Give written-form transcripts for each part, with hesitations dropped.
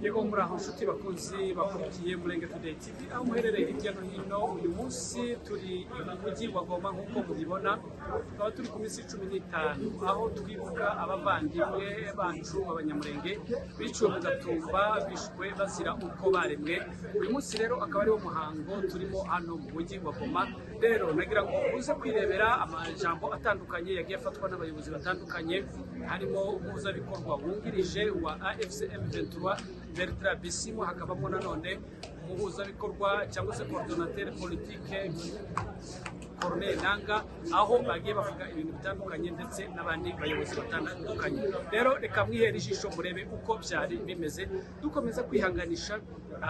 yego muraho nshuti bakunzi bakurikiye Murenge Today TV aho muherereye hirya no hino. Uyu munsi turi mu mujyi wa Goma nk'uko mubibona, tukaba turi ku minsi 15 aho twibuka abavandimwe bacu b'abanyamurenge biciwe mu Gatumba, bishwe bazira uko baremwe. Uyu munsi rero akaba ari wo muhango turimo hano mu mujyi wa Goma. Rero nagira ngo uze kwirebera amajambo atandukanye yagiye afatwa n'abayobozi batandukanye, harimo umuhuzabikorwa wungirije wa AFC M23 Bertrand Bisimwa, hakabamo nanone umuhuzabikorwa cyangwa se coordinateur politique Corneille Nanga, aho bagiye bavuga ibintu bitandukanye ndetse n'abandi bayobozi batandukanye. Rero reka mwihere ijisho murebe uko byari bimeze, dukomeza kwihanganisha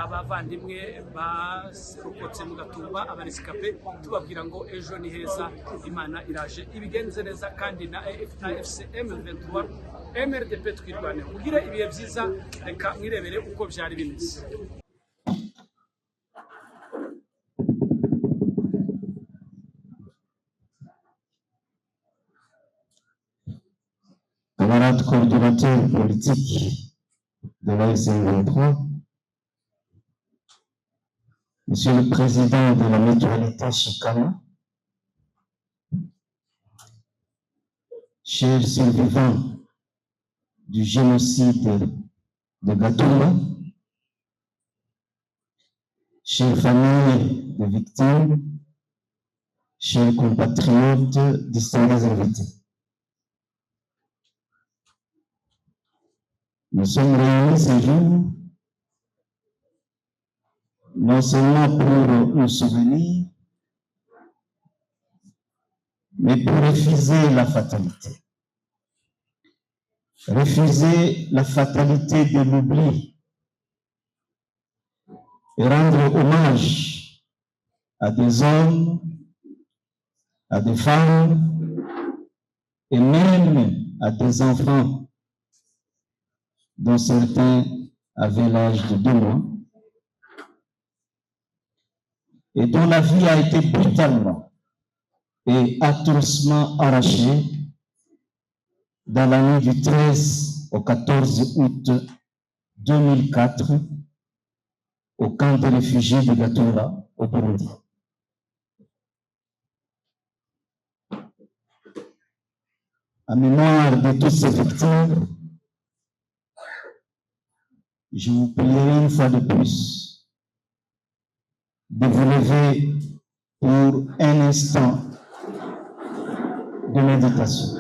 abavandimwe barokotse mu Gatumba, abaresikape, tubabwira ngo ejo ni heza, Imana iraje ibigenze neza, kandi na AFC M23 MRDP twirwane. Ugire ibihe byiza, reka mwirebere uko byari bimeze. Camarades coordonnateurs politiques de l'AFC M23, Monsieur le Président de la mutualité Chikama, chers survivants du génocide de Gatumba, chères familles de victimes, chers compatriotes, distingués invités. Nous sommes réunis ce jour non seulement pour nous souvenir, mais pour refuser la fatalité. Refuser la fatalité de l'oubli et rendre hommage à des hommes, à des femmes et même à des enfants dont certains avaient l'âge de 2 mois et dont la vie a été brutalement et atrocement arrachée dans la nuit du 13 au 14 août 2004 au camp de réfugiés de Gatumba au Burundi. En mémoire de toutes ces victimes, je vous prierai une fois de plus de vous lever pour un instant de méditation.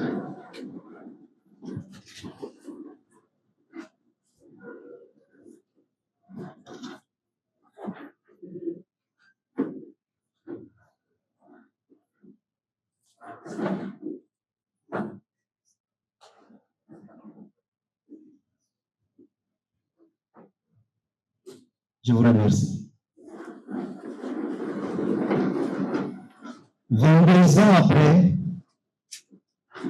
Je vous remercie. 22 ans après,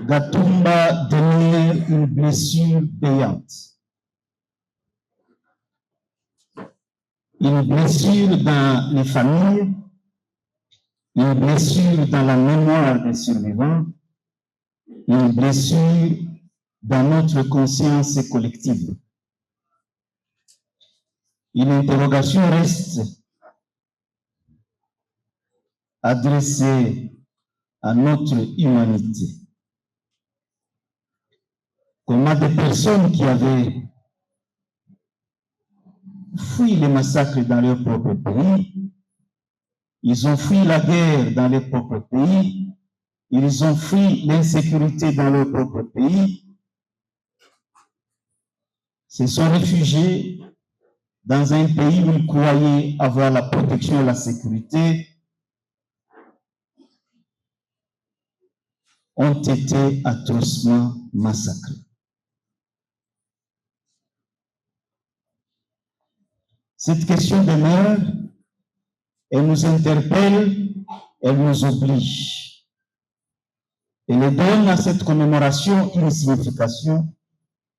Gatumba devient une blessure payante. Une blessure dans les familles, une blessure dans la mémoire des survivants, une blessure dans notre conscience collective. Une interrogation reste adressée à notre humanité. Comment des personnes qui avaient fui les massacres dans leur propre pays, ils ont fui la guerre dans leur propre pays, ils ont fui l'insécurité dans leur propre pays, se sont réfugiés dans un pays où ils croyaient avoir la protection et la sécurité, ont été atrocement massacrés. Cette question demeure, elle nous interpelle, elle nous oblige. Elle donne à cette commémoration une signification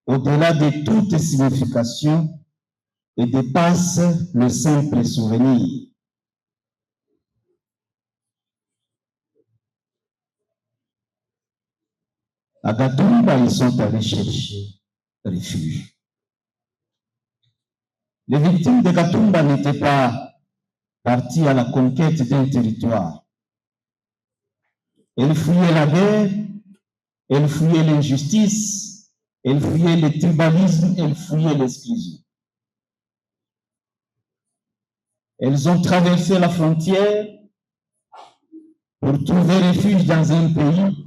au-delà de toute signification et dépasse le simple souvenir. À Gatumba, ils sont allés chercher refuge. Les victimes de Gatumba n'étaient pas parties à la conquête d'un territoire. Elles fuyaient la guerre, elles fuyaient l'injustice, elles fuyaient le tribalisme, elles fuyaient l'exclusion. Elles ont traversé la frontière pour trouver refuge dans un pays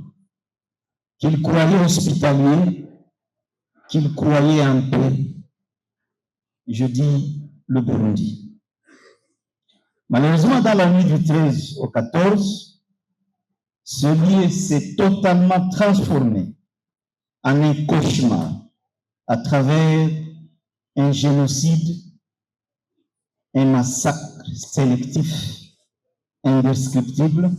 qu'ils croyaient hospitalier, qu'ils croyaient en paix. Je dis le Burundi. Malheureusement, dans la nuit du 13 au 14, ce lieu s'est totalement transformé en un cauchemar à travers un génocide, un massacre sélectif, indescriptible,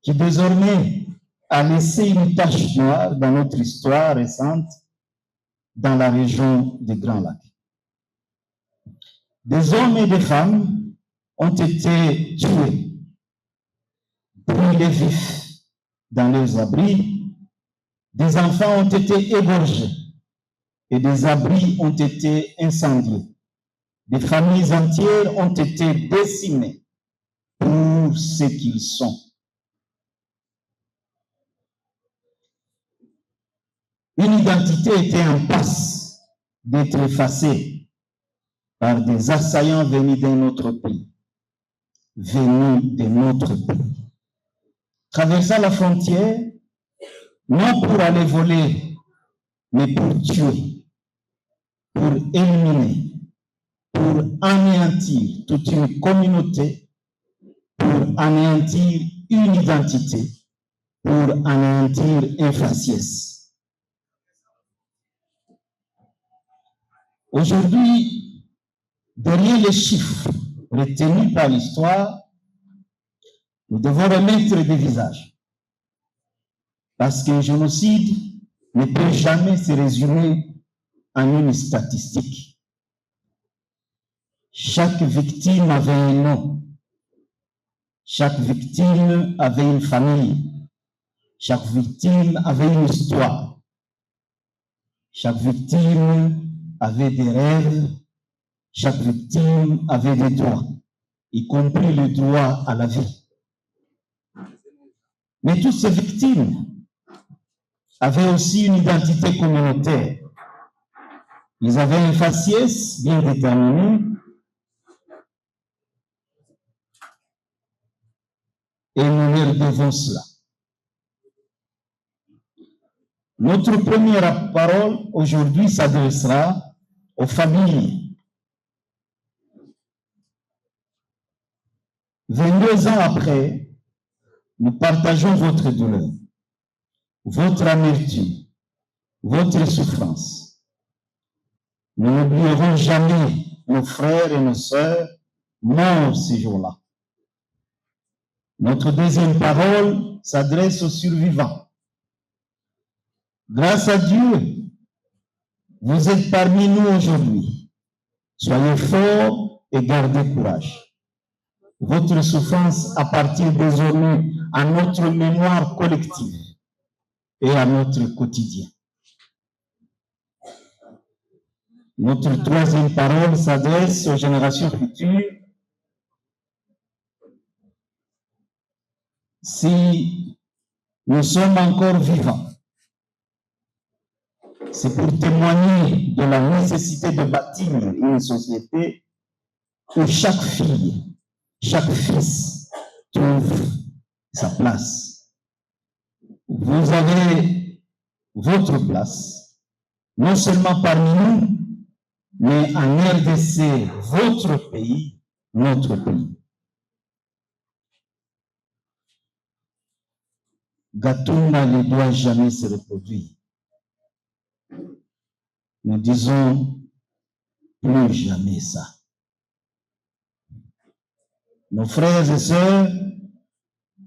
qui désormais a laissé une tache noire dans notre histoire récente dans la région des Grands Lacs. Des hommes et des femmes ont été tués, brûlés vifs dans leurs abris, des enfants ont été égorgés et des abris ont été incendiés. Des familles entières ont été décimées pour ce qu'ils sont. Une identité était en passe d'être effacée par des assaillants venus d'un autre pays. Traversant la frontière, non pour aller voler, mais pour tuer, pour éliminer, pour anéantir toute une communauté, pour anéantir une identité, pour anéantir un faciès. Aujourd'hui, derrière les chiffres retenus par l'histoire, nous devons remettre des visages. Parce qu'un génocide ne peut jamais se résumer en une statistique. Chaque victime avait un nom. Chaque victime avait une famille. Chaque victime avait une histoire. Chaque victime avait des rêves. Chaque victime avait des droits, y compris le droit à la vie. Mais toutes ces victimes avaient aussi une identité communautaire. Ils avaient un faciès bien déterminé et nous leur devons cela. Notre première parole aujourd'hui s'adressera aux familles. 22 ans après, nous partageons votre douleur, votre amertume, votre souffrance. Nous n'oublierons jamais nos frères et nos sœurs morts ces jours-là. Notre deuxième parole s'adresse aux survivants. Grâce à Dieu, vous êtes parmi nous aujourd'hui. Soyez forts et gardez courage. Votre souffrance appartient désormais à notre mémoire collective et à notre quotidien. Notre troisième parole s'adresse aux générations futures. Si nous sommes encore vivants, c'est pour témoigner de la nécessité de bâtir une société où chaque fille, chaque fils trouve sa place. Vous avez votre place, non seulement parmi nous, mais en RDC, votre pays, notre pays. Gatumba ne doit jamais se reproduire. Nous disons plus jamais ça. Nos frères et sœurs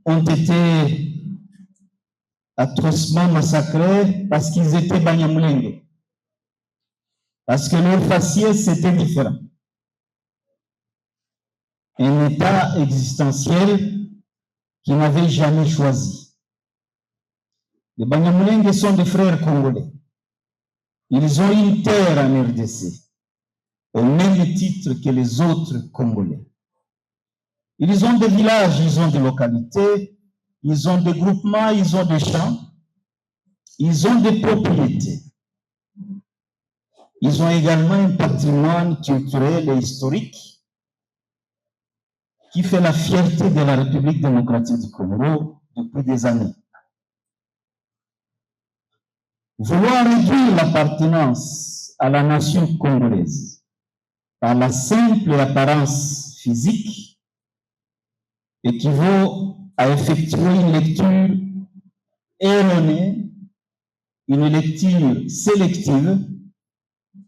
ont été atrocement massacrés parce qu'ils étaient Banyamulenge. Parce que leur faciès était différent. Un état existentiel qu'ils n'avaient jamais choisi. Les Banyamulenge sont des frères congolais. Ils ont une terre en RDC. au même titre que les autres Congolais. Ils ont des villages, ils ont des localités, ils ont des groupements, ils ont des champs, ils ont des propriétés. Ils ont également un patrimoine culturel et historique qui fait la fierté de la République démocratique du Congo depuis des années. Vouloir réduire l'appartenance à la nation congolaise par la simple apparence physique équivaut à effectuer une lecture erronée, une lecture sélective,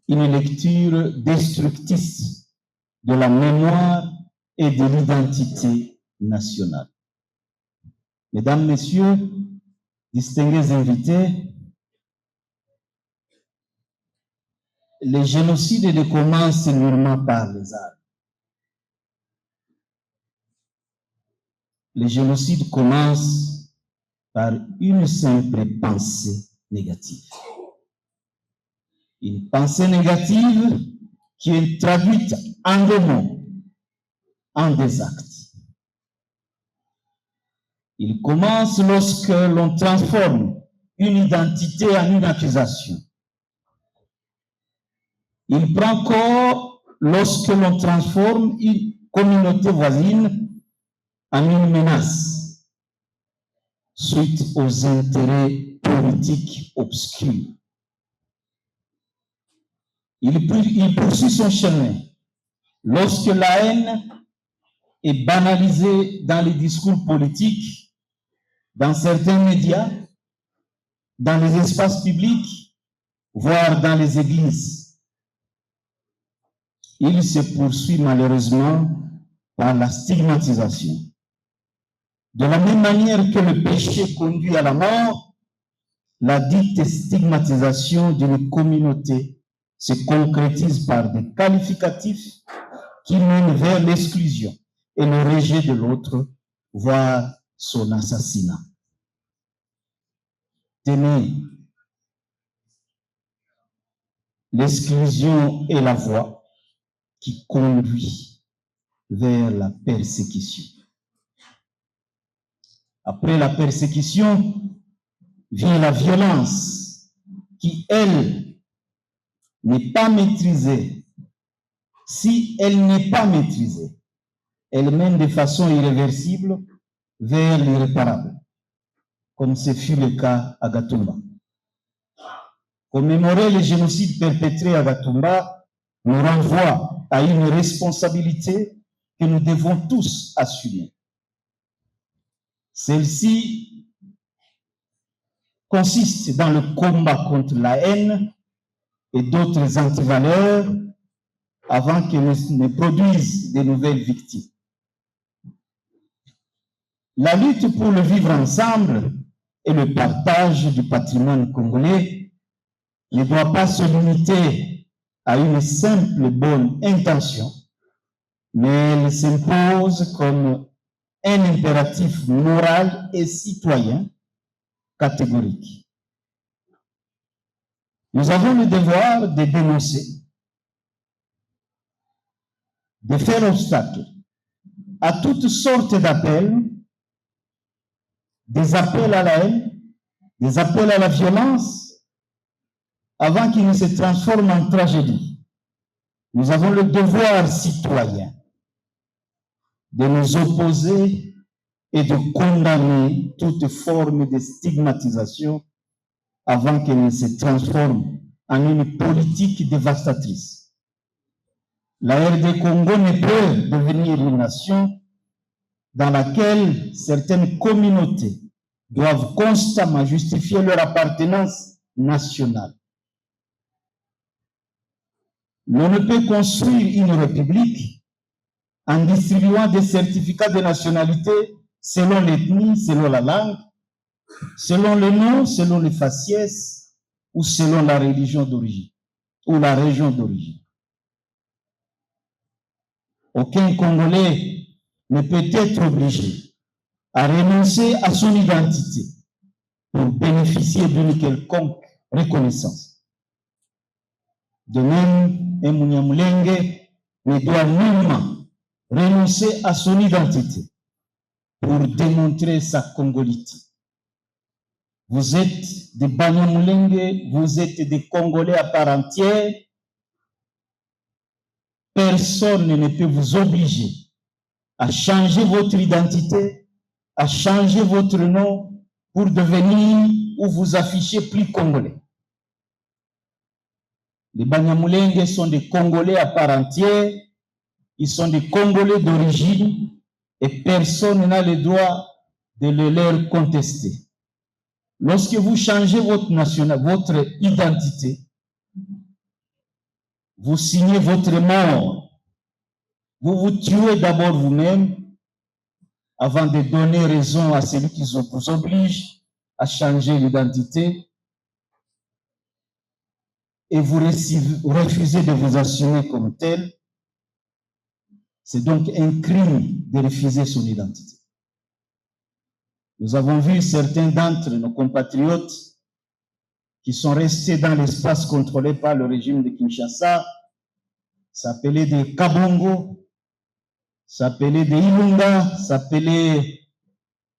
une lecture destructrice de la mémoire et de l'identité nationale. Mesdames, Messieurs, distingués invités, le génocide ne commence nullement par les armes. Le génocide commence par une simple pensée négative. Une pensée négative qui est traduite en des mots, en des actes. Il commence lorsque l'on transforme une identité en une accusation. Il prend corps lorsque l'on transforme une communauté voisine en une menace suite aux intérêts politiques obscurs. Il poursuit son chemin lorsque la haine est banalisée dans les discours politiques, dans certains médias, dans les espaces publics, voire dans les églises. Il se poursuit malheureusement par la stigmatisation. De la même manière que le péché conduit à la mort, la dite stigmatisation d'une communauté se concrétise par des qualificatifs qui mènent vers l'exclusion et le rejet de l'autre, voire son assassinat. Tenez, l'exclusion est la voie qui conduit vers la persécution. Après la persécution vient la violence qui, elle, n'est pas maîtrisée. Si elle n'est pas maîtrisée, elle mène de façon irréversible vers l'irréparable, comme ce fut le cas à Gatumba. Commémorer le génocide perpétré à Gatumba nous renvoie à une responsabilité que nous devons tous assumer. Celle-ci consiste dans le combat contre la haine et d'autres antivaleurs avant qu'elles ne produisent de nouvelles victimes. La lutte pour le vivre ensemble et le partage du patrimoine congolais ne doit pas se limiter à une simple bonne intention, mais elle s'impose comme un impératif moral et citoyen catégorique. Nous avons le devoir de dénoncer, de faire obstacle à toutes sortes d'appels, des appels à la haine, des appels à la violence, avant qu'ils ne se transforment en tragédie. Nous avons le devoir citoyen de nous opposer et de condamner toute forme de stigmatisation avant qu'elle ne se transforme en une politique dévastatrice. La RD Congo ne peut devenir une nation dans laquelle certaines communautés doivent constamment justifier leur appartenance nationale. On ne peut construire une république en distribuant des certificats de nationalité selon l'ethnie, selon la langue, selon le nom, selon les faciès ou selon la religion d'origine ou la région d'origine. Aucun Congolais ne peut être obligé à renoncer à son identité pour bénéficier d'une quelconque reconnaissance. De même, un Munyamulenge ne doit nullement renoncer à son identité pour démontrer sa congolité. Vous êtes des Banyamulenge, vous êtes des Congolais à part entière. Personne ne peut vous obliger à changer votre identité, à changer votre nom pour devenir ou vous afficher plus congolais. Les Banyamulenge sont des Congolais à part entière, ils sont des Congolais d'origine et personne n'a le droit de le leur contester. Lorsque vous changez votre identité, vous signez votre mort. Vous vous tuez d'abord vous-même avant de donner raison à celui qui vous oblige à changer l'identité et vous refusez de vous assumer comme tel. C'est donc un crime de refuser son identité. Nous avons vu certains d'entre nos compatriotes qui sont restés dans l'espace contrôlé par le régime de Kinshasa, s'appelaient des Kabongo, s'appelaient des Ilunga, s'appelaient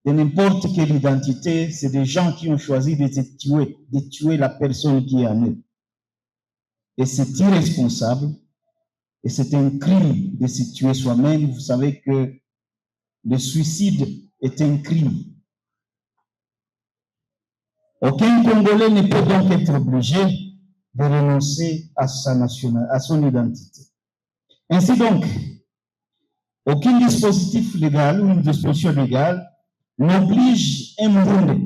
de n'importe quelle identité. C'est des gens qui ont choisi de tuer la personne qui est en eux. Et c'est irresponsable, et c'est un crime de se tuer soi-même. Vous savez que le suicide est un crime. Aucun Congolais ne peut donc être obligé de renoncer à son identité. Ainsi donc, aucun dispositif légal ou une disposition légale n'oblige un Burundais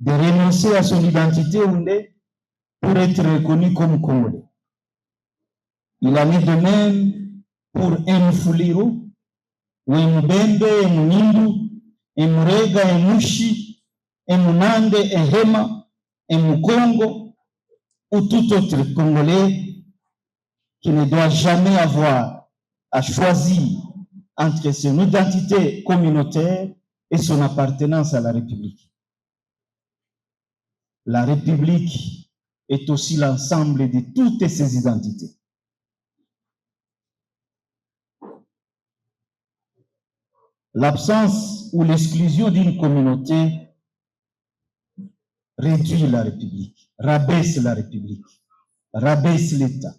de renoncer à son identité Burundais pour être reconnu comme Congolais. Il en est de même pour un Mfuliro, ou un Mbembe, un Munindu, un Murega, un Mushi, un Munande, un Hema, un Mukongo, ou tout autre Congolais qui ne doit jamais avoir à choisir entre son identité communautaire et son appartenance à la République. La République est aussi l'ensemble de toutes ces identités. L'absence ou l'exclusion d'une communauté réduit la République, rabaisse la République, rabaisse l'État,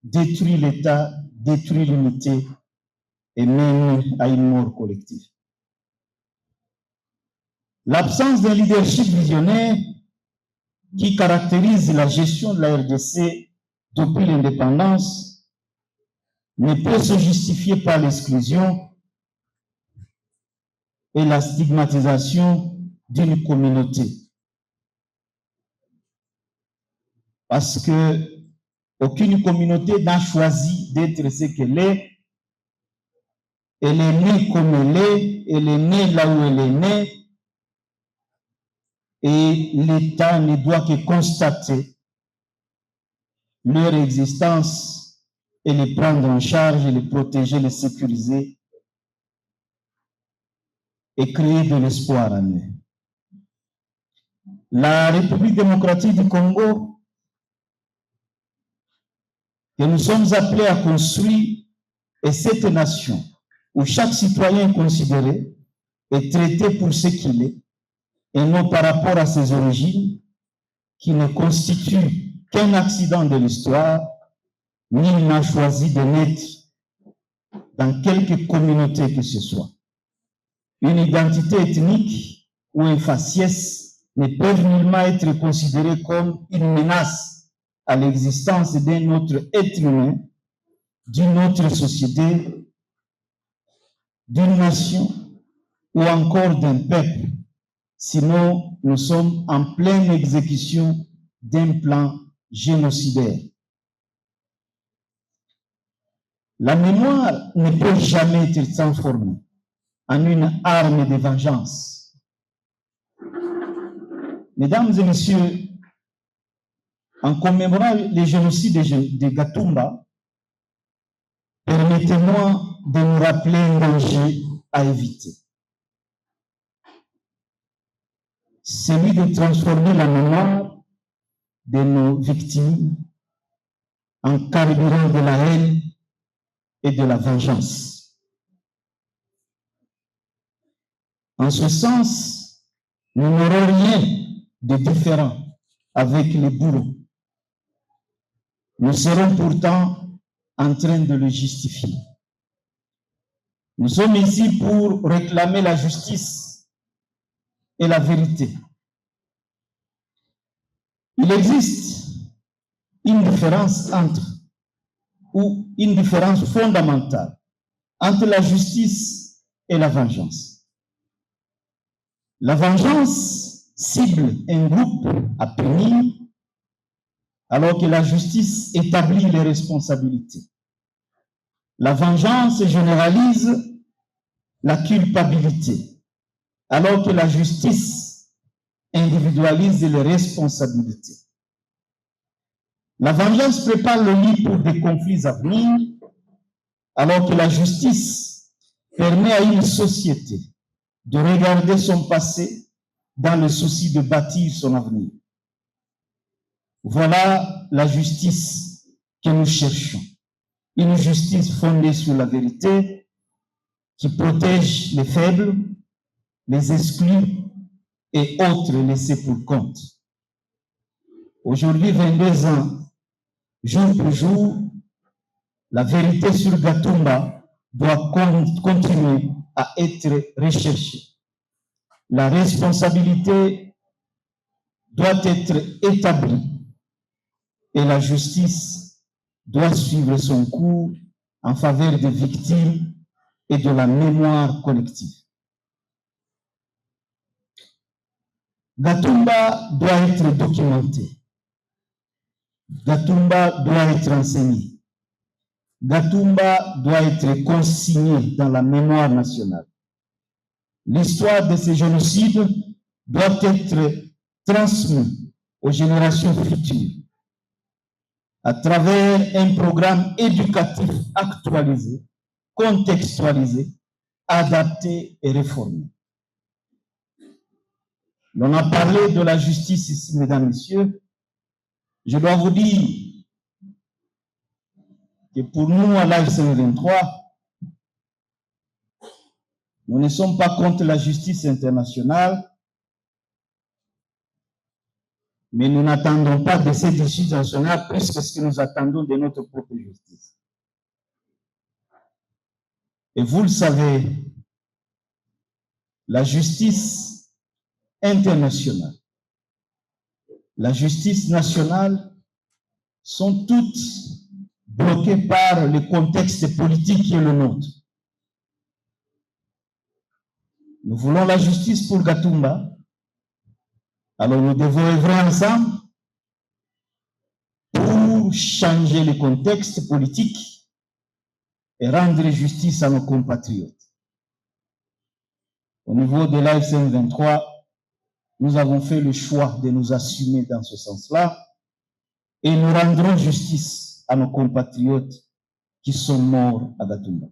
détruit l'État, détruit l'unité et mène à une mort collective. L'absence d'un leadership visionnaire qui caractérise la gestion de la RDC depuis l'indépendance ne peut se justifier par l'exclusion et la stigmatisation d'une communauté. Parce que aucune communauté n'a choisi d'être ce qu'elle est. Elle est née comme elle est née là où elle est née, et l'État ne doit que constater leur existence et les prendre en charge, les protéger, les sécuriser et créer de l'espoir en eux. La République démocratique du Congo, que nous sommes appelés à construire, est cette nation où chaque citoyen est considéré et traité pour ce qu'il est, et non par rapport à ses origines, qui ne constituent qu'un accident de l'histoire. Nul n'a choisi de naître dans quelque communauté que ce soit. Une identité ethnique ou un faciès ne peuvent nullement être considérés comme une menace à l'existence d'un autre être humain, d'une autre société, d'une nation ou encore d'un peuple. Sinon, nous sommes en pleine exécution d'un plan génocidaire. La mémoire ne peut jamais être transformée en une arme de vengeance. Mesdames et messieurs, en commémorant le génocide de Gatumba, permettez-moi de nous rappeler un danger à éviter. Celui de transformer la mémoire de nos victimes en carburant de la haine et de la vengeance. En ce sens, nous n'aurons rien de différent avec les bourreaux. Nous serons pourtant en train de le justifier. Nous sommes ici pour réclamer la justice et la vérité. Il existe une différence ou une différence fondamentale entre la justice et la vengeance. La vengeance cible un groupe à punir, alors que la justice établit les responsabilités. La vengeance généralise la culpabilité, alors que la justice individualise les responsabilités. La vengeance prépare le lit pour des conflits à venir, alors que la justice permet à une société de regarder son passé dans le souci de bâtir son avenir. Voilà la justice que nous cherchons. Une justice fondée sur la vérité, qui protège les faibles, les exclus et autres laissés pour compte. Aujourd'hui, 22 ans, jour pour jour, la vérité sur Gatumba doit continuer à être recherchée. La responsabilité doit être établie et la justice doit suivre son cours en faveur des victimes et de la mémoire collective. Gatumba doit être documenté. Gatumba doit être enseigné. Gatumba doit être consigné dans la mémoire nationale. L'histoire de ces génocides doit être transmise aux générations futures à travers un programme éducatif actualisé, contextualisé, adapté et réformé. On a parlé de la justice ici, mesdames, messieurs. Je dois vous dire que pour nous, à l'AFC 23, nous ne sommes pas contre la justice internationale, mais nous n'attendons pas de cette justice nationale plus que ce que nous attendons de notre propre justice. Et vous le savez, la justice internationale, la justice nationale sont toutes bloquées par le contexte politique qui est le nôtre. Nous voulons la justice pour Gatumba, alors nous devons œuvrer ensemble pour changer le contexte politique et rendre justice à nos compatriotes. Au niveau de l'AFC 23, nous avons fait le choix de nous assumer dans ce sens-là et nous rendrons justice à nos compatriotes qui sont morts à Gatumba.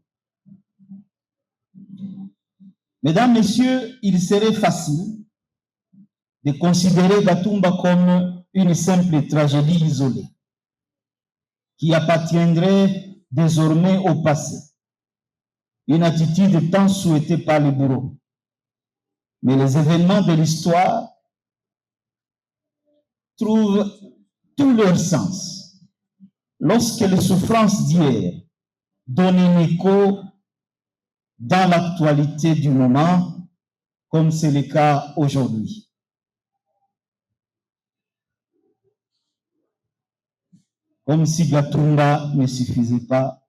Mesdames, Messieurs, il serait facile de considérer Gatumba comme une simple tragédie isolée qui appartiendrait désormais au passé, une attitude tant souhaitée par les bourreaux. Mais les événements de l'histoire trouvent tout leur sens lorsque les souffrances d'hier donnent un écho dans l'actualité du moment, comme c'est le cas aujourd'hui. Comme si Gatumba ne suffisait pas.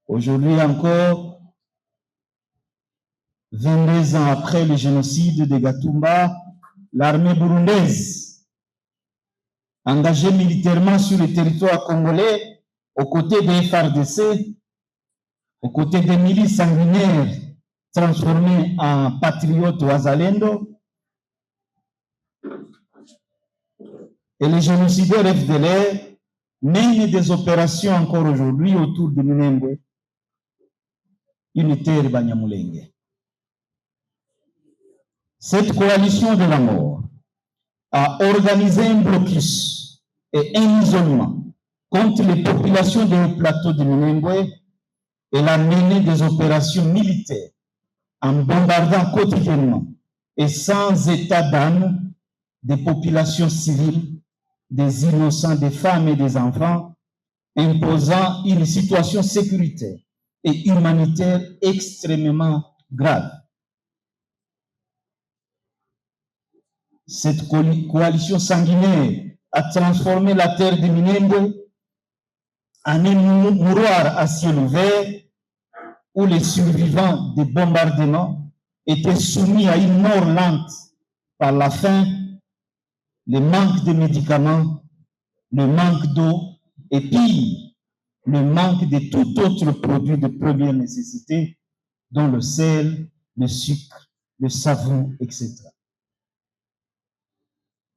Aujourd'hui encore, 22 ans après le génocide de Gatumba, l'armée burundaise, engagée militairement sur le territoire congolais, aux côtés des FARDC, aux côtés des milices sanguinaires transformées en patriotes Wazalendo, et les génocidaires FDLR mènent des opérations encore aujourd'hui autour de Minembwe, unitaire Banyamulenge. Cette coalition de la mort a organisé un blocus et un isolement contre les populations des plateaux de Minembwe et la menée des opérations militaires en bombardant quotidiennement et sans état d'âme des populations civiles, des innocents, des femmes et des enfants, imposant une situation sécuritaire et humanitaire extrêmement grave. Cette coalition sanguinaire a transformé la terre de Minembwe en un mouroir à ciel ouvert où les survivants des bombardements étaient soumis à une mort lente par la faim, le manque de médicaments, le manque d'eau et pire, le manque de tout autre produit de première nécessité, dont le sel, le sucre, le savon, etc.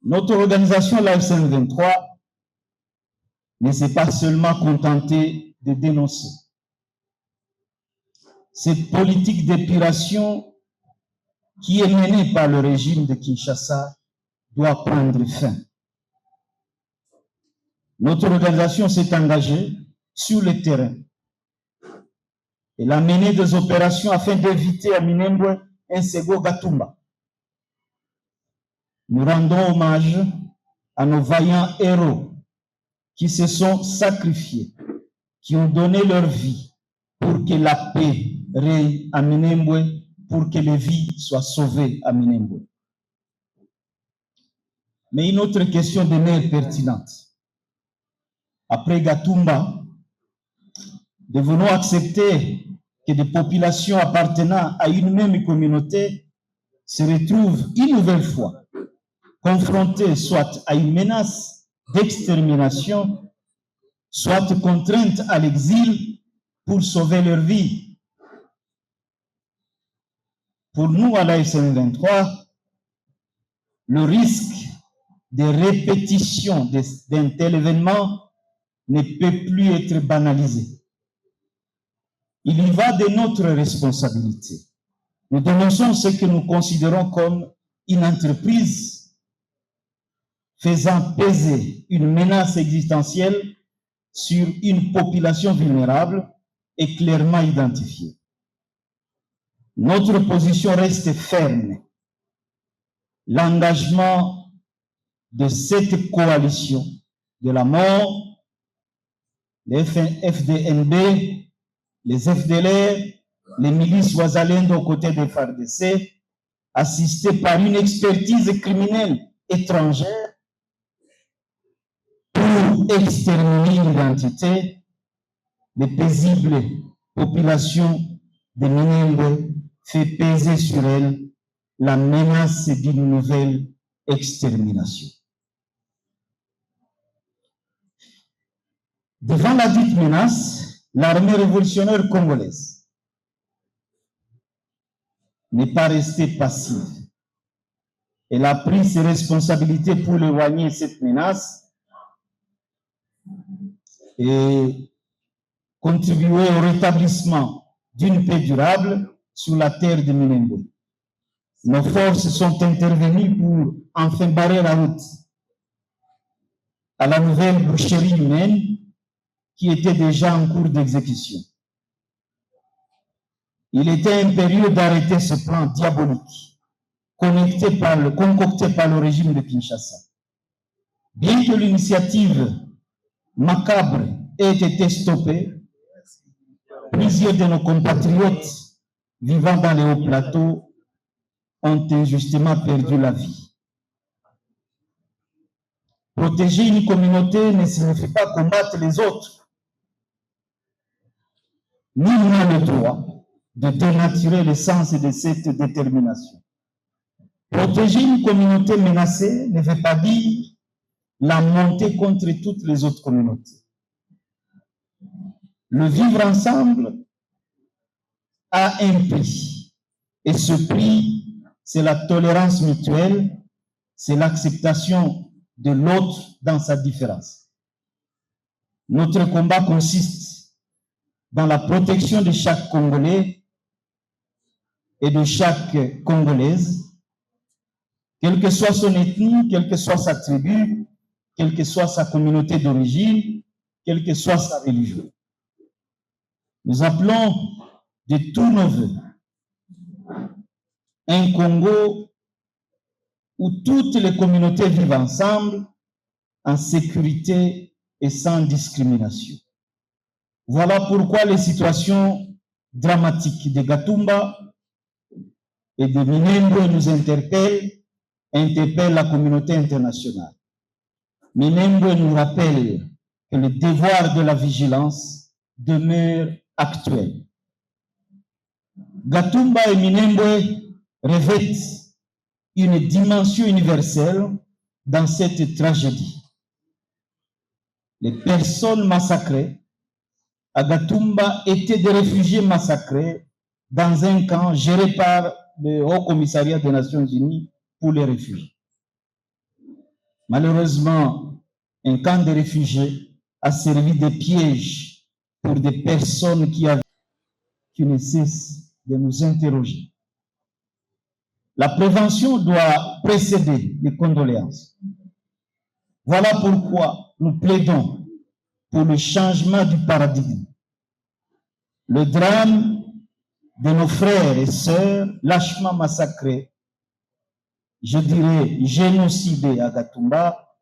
Notre organisation, la FC23, ne s'est pas seulement contentée de dénoncer. Cette politique d'épuration qui est menée par le régime de Kinshasa doit prendre fin. Notre organisation s'est engagée sur le terrain. Elle a mené des opérations afin d'éviter à Minembwe un second Gatumba. Nous rendons hommage à nos vaillants héros qui se sont sacrifiés, qui ont donné leur vie pour que la paix règne à Minembwe, pour que les vies soient sauvées à Minembwe. Mais une autre question demeure pertinente. Après Gatumba, devons-nous accepter que des populations appartenant à une même communauté se retrouvent une nouvelle fois confrontées soit à une menace d'extermination, soit contraintes à l'exil pour sauver leur vie? Pour nous, à la FC23, le risque de répétition d'un tel événement ne peut plus être banalisé. Il y va de notre responsabilité. Nous dénonçons ce que nous considérons comme une entreprise faisant peser une menace existentielle sur une population vulnérable et clairement identifiée. Notre position reste ferme. L'engagement de cette coalition de la mort, les FDNB, les FDLR, les milices Ouazalendo aux côtés des FARDC, assistés par une expertise criminelle étrangère pour exterminer l'identité, les paisibles populations de Minembwe fait peser sur elles la menace d'une nouvelle extermination. Devant la dite menace, l'armée révolutionnaire congolaise n'est pas restée passive. Elle a pris ses responsabilités pour éloigner cette menace et contribuer au rétablissement d'une paix durable sur la terre de Minembwe. Nos forces sont intervenues pour enfin barrer la route à la nouvelle boucherie humaine qui était déjà en cours d'exécution. Il était impérieux d'arrêter ce plan diabolique concocté par le régime de Kinshasa. Bien que l'initiative macabre ait été stoppée, plusieurs de nos compatriotes vivant dans les hauts plateaux ont injustement perdu la vie. Protéger une communauté ne signifie pas combattre les autres. Nul n'a le droit de dénaturer le sens de cette détermination. Protéger une communauté menacée ne veut pas dire la montée contre toutes les autres communautés. Le vivre ensemble a un prix. Et ce prix, c'est la tolérance mutuelle, c'est l'acceptation de l'autre dans sa différence. Notre combat consiste dans la protection de chaque Congolais et de chaque Congolaise, quelle que soit son ethnie, quelle que soit sa tribu, quelle que soit sa communauté d'origine, quelle que soit sa religion. Nous appelons de tous nos vœux un Congo où toutes les communautés vivent ensemble en sécurité et sans discrimination. Voilà pourquoi les situations dramatiques de Gatumba et de Minembwe nous interpellent la communauté internationale. Minembwe nous rappelle que le devoir de la vigilance demeure actuel. Gatumba et Minembwe revêtent une dimension universelle dans cette tragédie. Les personnes massacrées à Gatumba étaient des réfugiés massacrés dans un camp géré par le Haut Commissariat des Nations Unies pour les réfugiés. Malheureusement, un camp de réfugiés a servi de piège pour des personnes qui ne cessent de nous interroger. La prévention doit précéder les condoléances. Voilà pourquoi nous plaidons pour le changement du paradigme. Le drame de nos frères et sœurs lâchement massacrés, je dirais génocidés à Gatumba,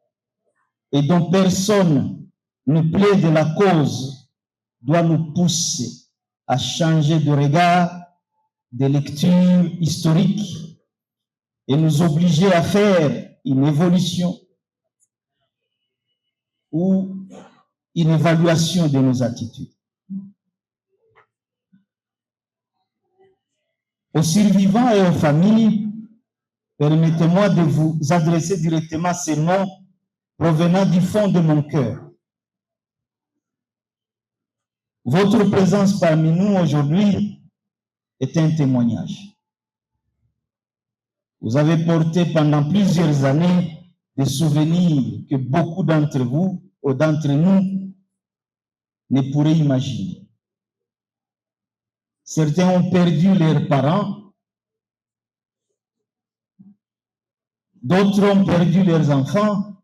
et dont personne ne plaide la cause, doit nous pousser à changer de regard, de lecture historique et nous obliger à faire une évolution ou une évaluation de nos attitudes. Aux survivants et aux familles, permettez-moi de vous adresser directement ces mots provenant du fond de mon cœur. Votre présence parmi nous aujourd'hui est un témoignage. Vous avez porté pendant plusieurs années des souvenirs que beaucoup d'entre vous ou d'entre nous ne pourraient imaginer. Certains ont perdu leurs parents, d'autres ont perdu leurs enfants,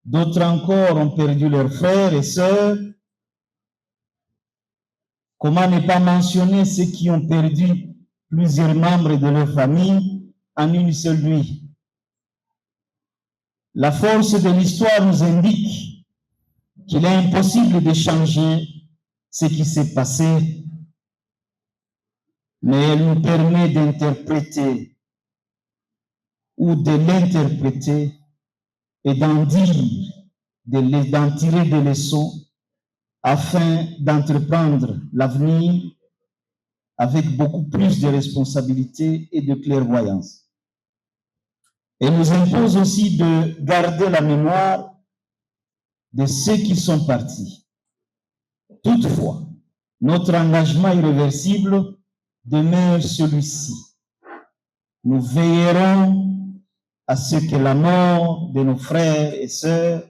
d'autres encore ont perdu leurs frères et sœurs. Comment ne pas mentionner ceux qui ont perdu plusieurs membres de leur famille en une seule nuit? La force de l'histoire nous indique qu'il est impossible de changer ce qui s'est passé, mais elle nous permet d'interpréter ou de l'interpréter et d'en tirer des leçons afin d'entreprendre l'avenir avec beaucoup plus de responsabilité et de clairvoyance. Elle nous impose aussi de garder la mémoire de ceux qui sont partis. Toutefois, notre engagement irréversible demeure celui-ci. Nous veillerons à ce que la mort de nos frères et sœurs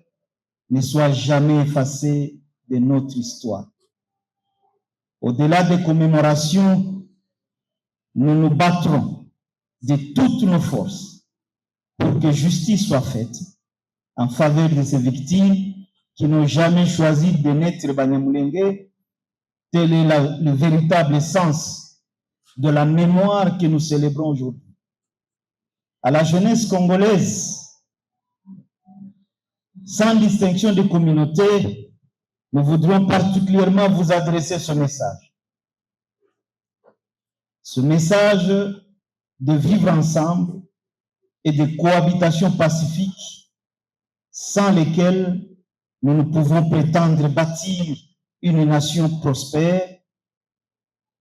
ne soit jamais effacée de notre histoire. Au-delà des commémorations, nous nous battrons de toutes nos forces pour que justice soit faite en faveur de ces victimes qui n'ont jamais choisi de naître Banyamulenge. Tel est le véritable sens de la mémoire que nous célébrons aujourd'hui. À la jeunesse congolaise, sans distinction de communauté, nous voudrions particulièrement vous adresser ce message. Ce message de vivre ensemble et de cohabitation pacifique sans lesquelles nous ne pouvons prétendre bâtir une nation prospère.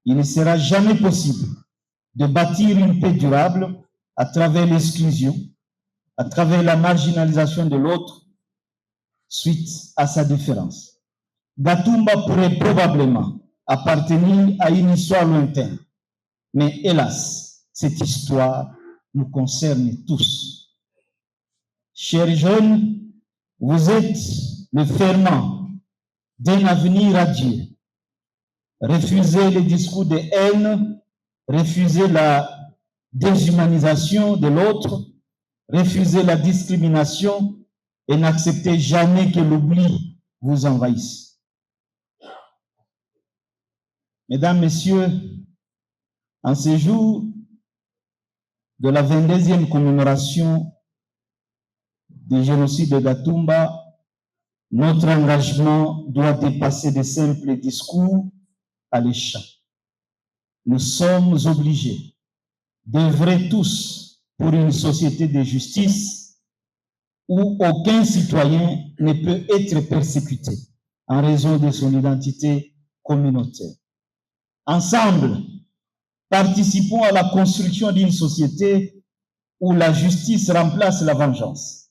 Il ne sera jamais possible de bâtir une paix durable à travers l'exclusion, à travers la marginalisation de l'autre suite à sa différence. Gatumba pourrait probablement appartenir à une histoire lointaine, mais hélas, cette histoire nous concerne tous. Chers jeunes, vous êtes le ferment d'un avenir radieux. Refusez les discours de haine, refusez la déshumanisation de l'autre, refusez la discrimination et n'acceptez jamais que l'oubli vous envahisse. Mesdames, Messieurs, en ce jour de la 22e commémoration du génocide de Gatumba, notre engagement doit dépasser de simples discours alléchants. Nous sommes obligés d'œuvrer tous pour une société de justice où aucun citoyen ne peut être persécuté en raison de son identité communautaire. Ensemble, participons à la construction d'une société où la justice remplace la vengeance,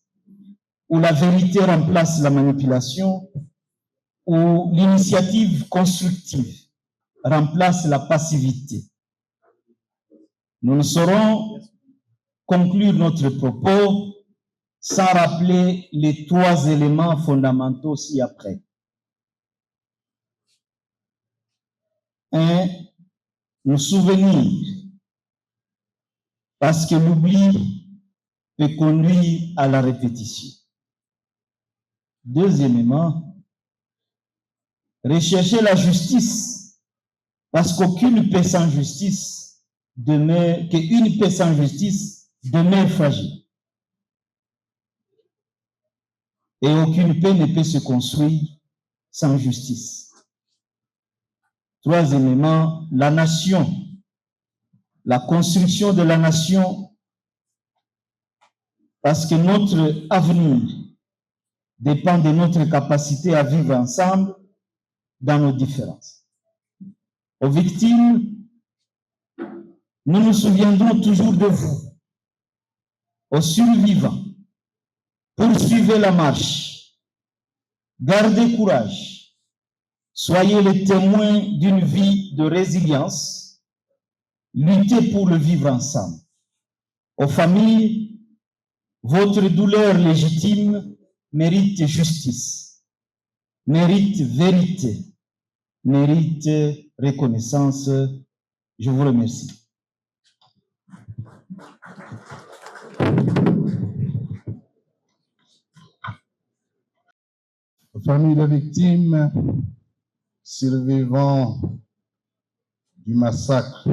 où la vérité remplace la manipulation, où l'initiative constructive remplace la passivité. Nous ne saurons conclure notre propos sans rappeler les 3 éléments fondamentaux ci-après. 1. Nous souvenir, parce que l'oubli peut conduire à la répétition. Deuxièmement, rechercher la justice, parce qu'aucune paix sans justice demeure, qu'une paix sans justice demeure fragile. Et aucune paix ne peut se construire sans justice. Troisièmement, la nation, la construction de la nation, parce que notre avenir dépend de notre capacité à vivre ensemble dans nos différences. Aux victimes, nous nous souviendrons toujours de vous. Aux survivants, poursuivez la marche, gardez courage. Soyez les témoins d'une vie de résilience. Luttez pour le vivre ensemble. Aux familles, votre douleur légitime mérite justice, mérite vérité, mérite reconnaissance. Je vous remercie. Famille de victimes, survivants du massacre,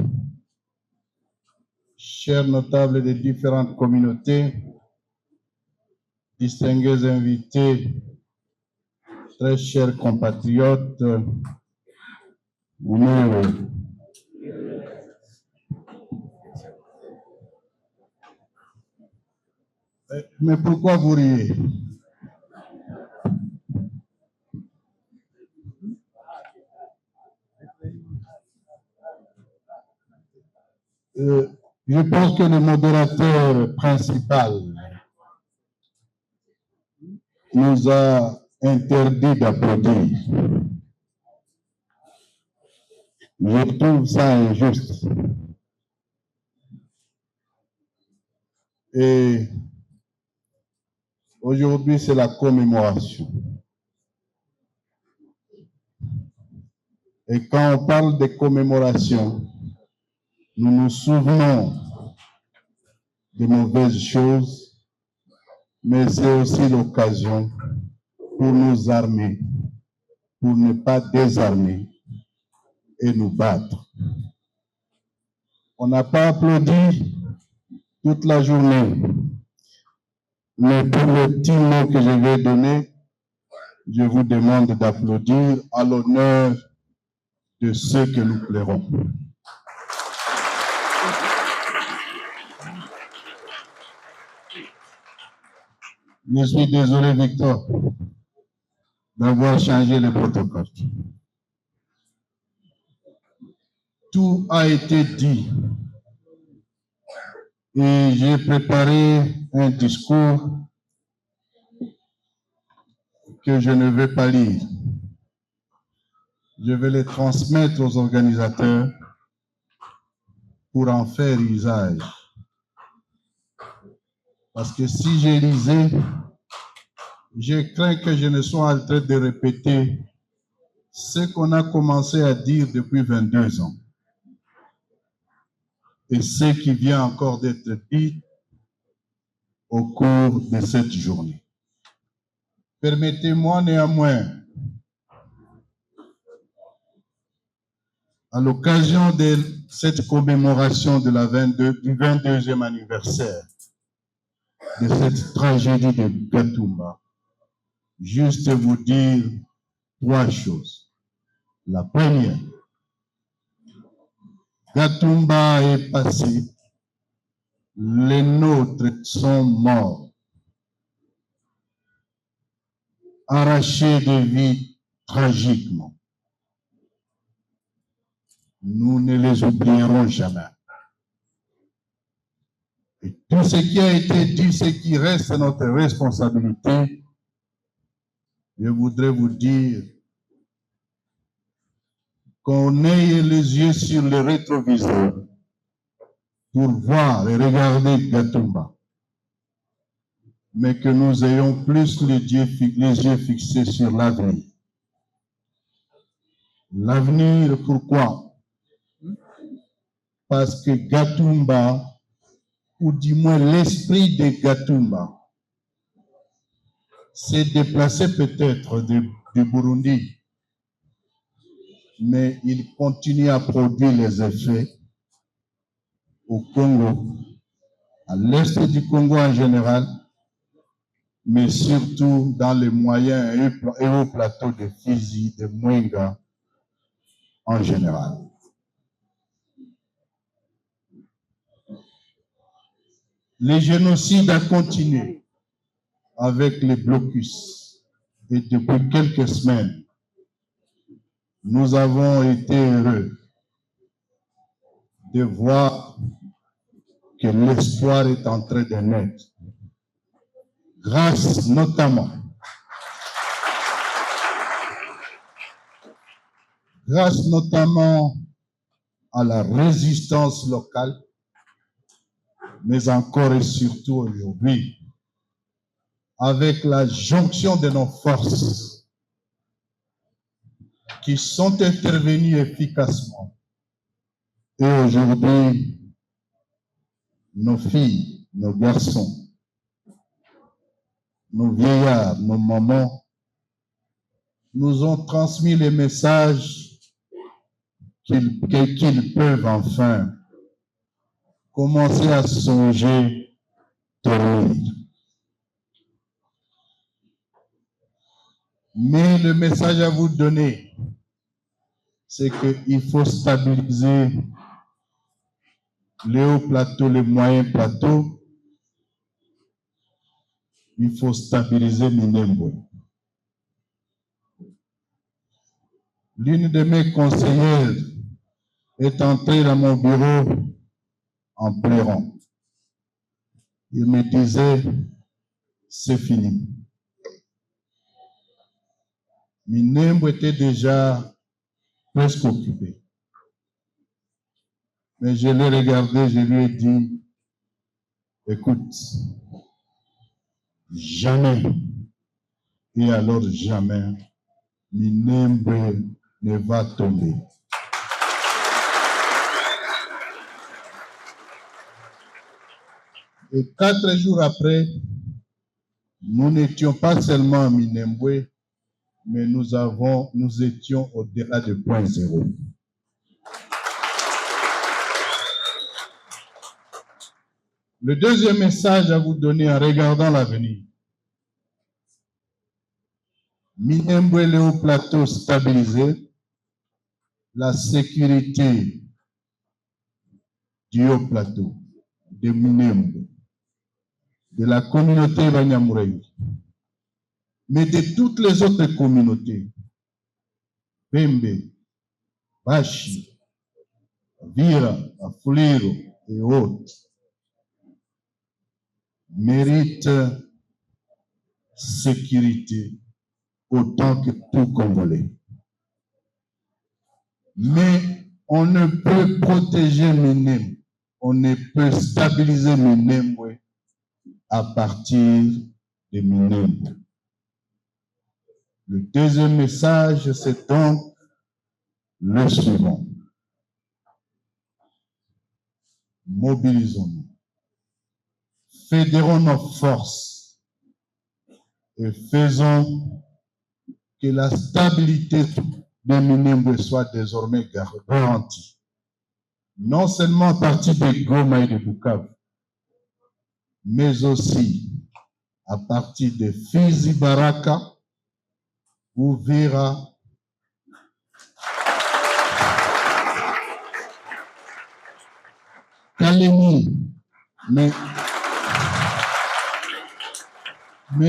chers notables des différentes communautés, distingués invités, très chers compatriotes, mais pourquoi vous riez? Je pense que le modérateur principal nous a interdit d'applaudir. Je trouve ça injuste. Et aujourd'hui, c'est la commémoration. Et quand on parle de commémoration, nous nous souvenons de mauvaises choses, mais c'est aussi l'occasion pour nous armer, pour ne pas désarmer et nous battre. On n'a pas applaudi toute la journée, mais pour le petit mot que je vais donner, je vous demande d'applaudir à l'honneur de ceux que nous plairons. Je suis désolé, Victor, d'avoir changé le protocole. Tout a été dit et j'ai préparé un discours que je ne vais pas lire. Je vais le transmettre aux organisateurs pour en faire usage. Parce que si je lisais, je crains que je ne sois en train de répéter ce qu'on a commencé à dire depuis 22 ans. Et ce qui vient encore d'être dit au cours de cette journée. Permettez-moi néanmoins à l'occasion de cette commémoration de du 22e anniversaire de cette tragédie de Gatumba, juste vous dire 3 choses. La première, Gatumba est passé, les nôtres sont morts, arrachés de vie tragiquement. Nous ne les oublierons jamais. Et tout ce qui a été dit, ce qui reste notre responsabilité, je voudrais vous dire qu'on ait les yeux sur le rétroviseur pour voir et regarder Gatumba, mais que nous ayons plus les yeux fixés sur l'avenir. L'avenir, pourquoi? Parce que Gatumba, ou du moins l'esprit de Gatumba, s'est déplacé peut-être du Burundi, mais il continue à produire les effets au Congo, à l'est du Congo en général, mais surtout dans les moyens et hauts plateaux de Fizi, de Mwenga en général. Le génocide a continué avec les blocus et depuis quelques semaines, nous avons été heureux de voir que l'espoir est en train de naître, grâce notamment à la résistance locale, mais encore et surtout aujourd'hui, avec la jonction de nos forces qui sont intervenues efficacement. Et aujourd'hui, nos filles, nos garçons, nos vieillards, nos mamans nous ont transmis les messages qu'ils peuvent enfin commencer à songer dormir. Mais le message à vous donner, c'est qu'il faut stabiliser les hauts plateaux, les moyens plateaux. Il faut stabiliser Minembwe. L'une de mes conseillères est entrée dans mon bureau en pleurant. Il me disait, c'est fini. Minembwe était déjà presque occupé. Mais je l'ai regardé, je lui ai dit, écoute, jamais, et alors jamais, Minembwe ne va tomber. Et 4 jours après, nous n'étions pas seulement à Minembwe, mais nous étions au-delà de point zéro. Le deuxième message à vous donner en regardant l'avenir. Minembwe, le haut plateau stabilisé, la sécurité du haut plateau, de Minembwe, de la communauté Banyamulenge, mais de toutes les autres communautés, Bembe, Bashi, Vira, Afuliro et autres, méritent sécurité autant que tout Congolais. Mais on ne peut protéger Minembwe, on ne peut stabiliser Minembwe à partir de Minembwe. Le deuxième message, c'est donc le suivant. Mobilisons-nous. Fédérons nos forces et faisons que la stabilité des minimes soient désormais garantis. Non seulement à partir de Goma et de Bukavu, mais aussi à partir de Fizi, Baraka, Uvira, Kalemi, mais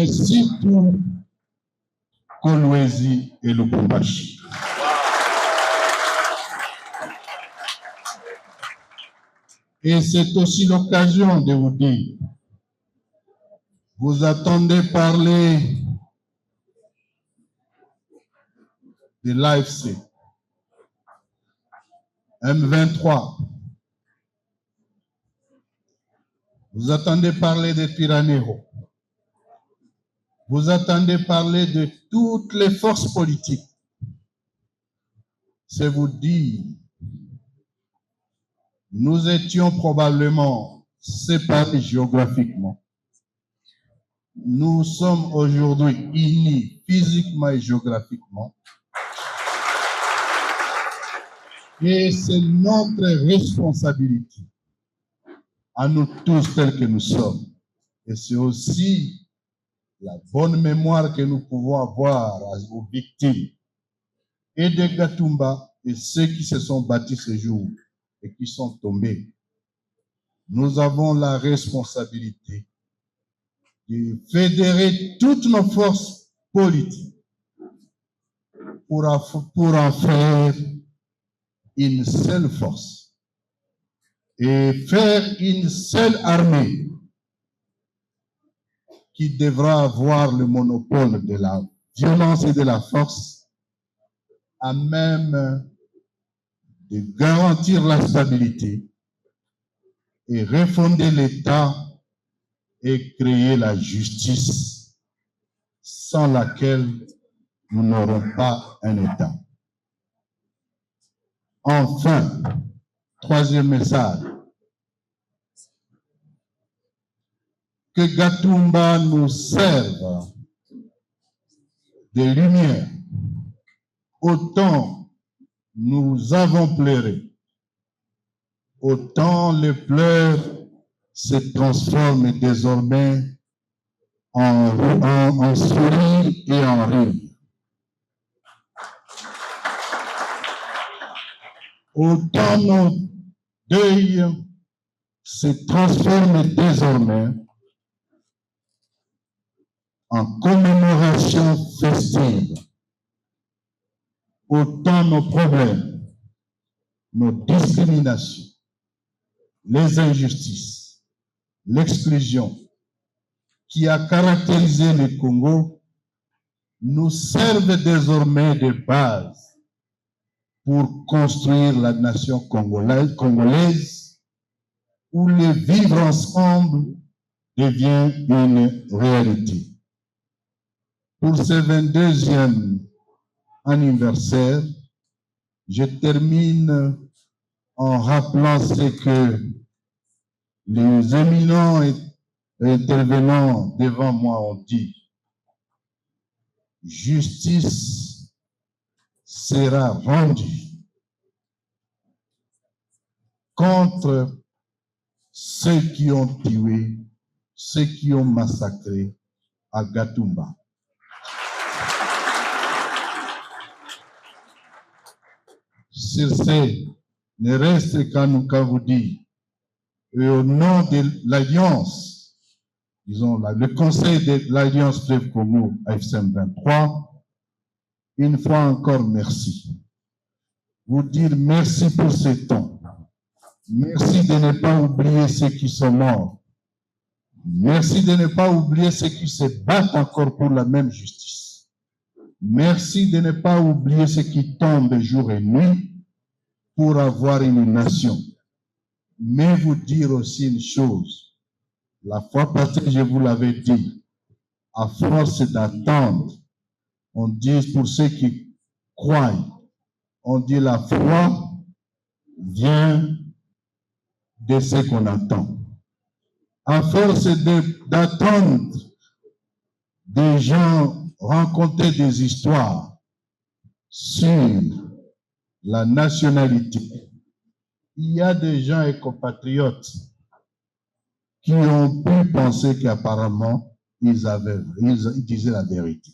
surtout Kolwezi et Lubumbashi. Et c'est aussi l'occasion de vous dire, vous attendez parler de l'AFC, M23, vous attendez parler de Twirwaneho, vous attendez parler de toutes les forces politiques. C'est vous dire, nous étions probablement séparés géographiquement. Nous sommes aujourd'hui unis physiquement et géographiquement. Et c'est notre responsabilité, à nous tous tels que nous sommes. Et c'est aussi la bonne mémoire que nous pouvons avoir aux victimes et de Gatumba et ceux qui se sont battus ce jour et qui sont tombés. Nous avons la responsabilité de fédérer toutes nos forces politiques pour en faire une seule force et faire une seule armée qui devra avoir le monopole de la violence et de la force, à même de garantir la stabilité et refonder l'État et créer la justice sans laquelle nous n'aurons pas un État. Enfin, troisième message, que Gatumba nous serve de lumière. Autant nous avons pleuré, autant les pleurs se transforment désormais en sourire et en rire. Autant nos deuils se transforment désormais en commémoration festive. Autant nos problèmes, nos discriminations, les injustices, l'exclusion qui a caractérisé le Congo nous servent désormais de base pour construire la nation congolaise où le vivre ensemble devient une réalité. Pour ce 22e anniversaire, je termine en rappelant ce que les éminents intervenants devant moi ont dit. Justice sera rendue contre ceux qui ont tué, ceux qui ont massacré à Gatumba. Sur ce, ne reste qu'à vous dire, et au nom de l'Alliance, disons le Conseil de l'Alliance Fleuve Congo AFCM 23, une fois encore merci. Vous dire merci pour ce temps. Merci de ne pas oublier ceux qui sont morts. Merci de ne pas oublier ceux qui se battent encore pour la même justice. Merci de ne pas oublier ceux qui tombent jour et nuit pour avoir une nation. Mais vous dire aussi une chose. La fois passée, je vous l'avais dit, à force d'attendre, on dit pour ceux qui croient, on dit la foi vient de ce qu'on attend. À force d'attendre des gens rencontrer des histoires, sur la nationalité, il y a des gens et compatriotes qui ont pu penser qu'apparemment ils disaient la vérité.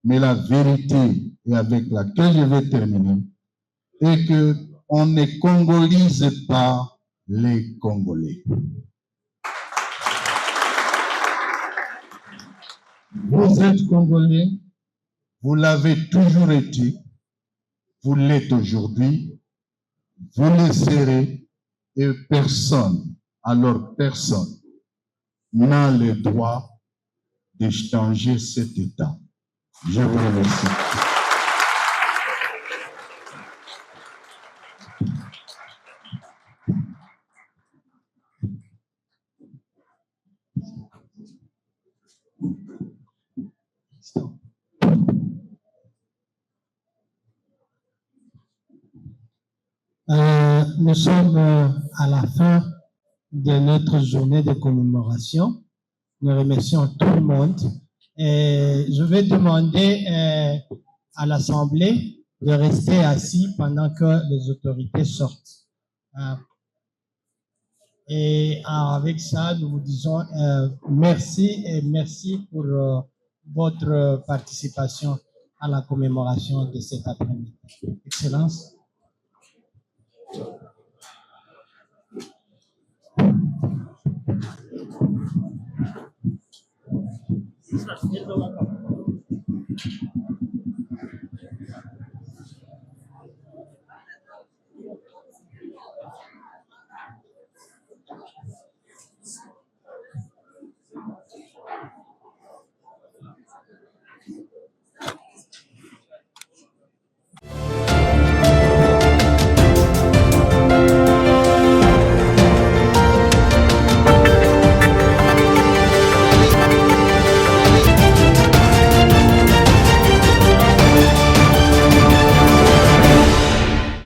Mais la vérité, et avec laquelle je vais terminer, est qu'on ne congolise pas les Congolais. Vous êtes Congolais, vous l'avez toujours été, vous l'êtes aujourd'hui, vous le serez, et personne, alors personne, n'a le droit de changer cet état. Je vous remercie. Nous sommes à la fin de notre journée de commémoration. Nous remercions tout le monde. Et je vais demander à l'Assemblée de rester assis pendant que les autorités sortent. Et avec ça, nous vous disons merci et merci pour votre participation à la commémoration de cet après-midi. Excellence. Gracias.